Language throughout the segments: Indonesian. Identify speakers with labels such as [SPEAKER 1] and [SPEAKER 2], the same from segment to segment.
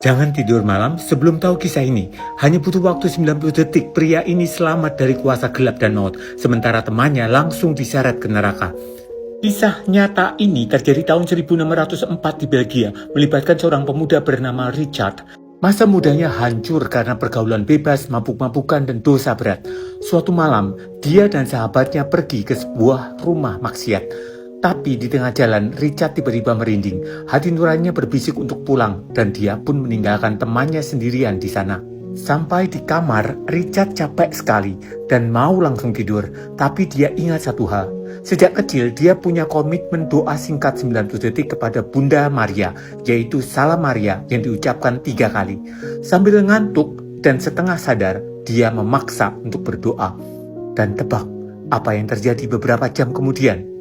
[SPEAKER 1] Jangan tidur malam sebelum tahu kisah ini. Hanya butuh waktu 90 detik, pria ini selamat dari kuasa gelap dan maut, sementara temannya langsung diseret ke neraka. Kisah nyata ini terjadi tahun 1604 di Belgia, melibatkan seorang pemuda bernama Richard. Masa mudanya hancur karena pergaulan bebas, mabuk-mabukan, dan dosa berat. Suatu malam, dia dan sahabatnya pergi ke sebuah rumah maksiat. Tapi di tengah jalan, Richard tiba-tiba merinding. Hati nuraninya berbisik untuk pulang, dan dia pun meninggalkan temannya sendirian di sana. Sampai di kamar, Richard capek sekali dan mau langsung tidur. Tapi dia ingat satu hal. Sejak kecil, dia punya komitmen doa singkat 90 detik kepada Bunda Maria, yaitu Salam Maria yang diucapkan 3 kali. Sambil ngantuk dan setengah sadar, dia memaksa untuk berdoa. Dan tebak, apa yang terjadi beberapa jam kemudian?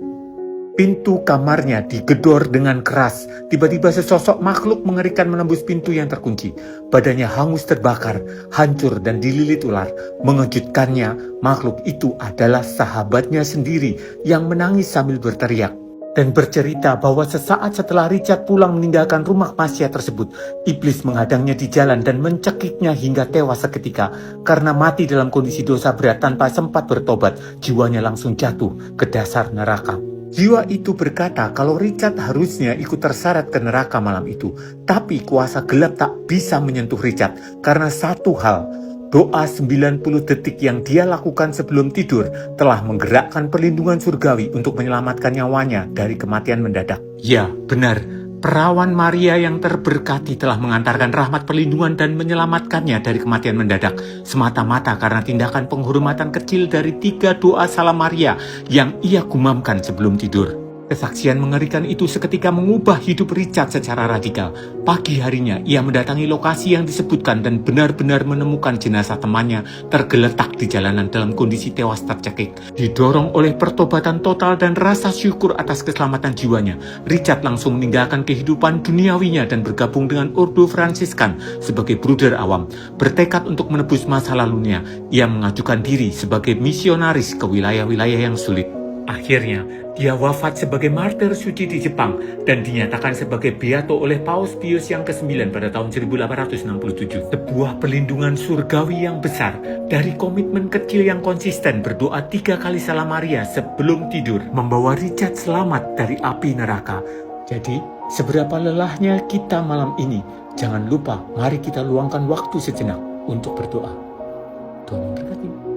[SPEAKER 1] Pintu kamarnya digedor dengan keras. Tiba-tiba sesosok makhluk mengerikan menembus pintu yang terkunci. Badannya hangus terbakar, hancur dan dililit ular. Mengejutkannya, makhluk itu adalah sahabatnya sendiri yang menangis sambil berteriak. Dan bercerita bahwa sesaat setelah Richard pulang meninggalkan rumah maksiat tersebut, iblis menghadangnya di jalan dan mencekiknya hingga tewas seketika. Karena mati dalam kondisi dosa berat tanpa sempat bertobat, jiwanya langsung jatuh ke dasar neraka. Jiwa itu berkata kalau Richard harusnya ikut terseret ke neraka malam itu. Tapi kuasa gelap tak bisa menyentuh Richard karena satu hal. Doa 90 detik yang dia lakukan sebelum tidur telah menggerakkan perlindungan surgawi untuk menyelamatkan nyawanya dari kematian mendadak. Ya, benar. Perawan Maria yang terberkati telah mengantarkan rahmat perlindungan dan menyelamatkannya dari kematian mendadak, semata-mata karena tindakan penghormatan kecil dari 3 doa Salam Maria yang ia gumamkan sebelum tidur. Kesaksian mengerikan itu seketika mengubah hidup Richard secara radikal. Pagi harinya, ia mendatangi lokasi yang disebutkan dan benar-benar menemukan jenazah temannya tergeletak di jalanan dalam kondisi tewas tercekik. Didorong oleh pertobatan total dan rasa syukur atas keselamatan jiwanya, Richard langsung meninggalkan kehidupan duniawinya dan bergabung dengan Ordo Fransiskan sebagai bruder awam. Bertekad untuk menebus masa lalunya, ia mengajukan diri sebagai misionaris ke wilayah-wilayah yang sulit. Akhirnya, dia wafat sebagai martir suci di Jepang dan dinyatakan sebagai beato oleh Paus Pius yang ke-9 pada tahun 1867. Sebuah perlindungan surgawi yang besar dari komitmen kecil yang konsisten berdoa 3 kali Salam Maria sebelum tidur membawa Richard selamat dari api neraka. Jadi, seberapa lelahnya kita malam ini, jangan lupa mari kita luangkan waktu sejenak untuk berdoa. Tuhan memberkati.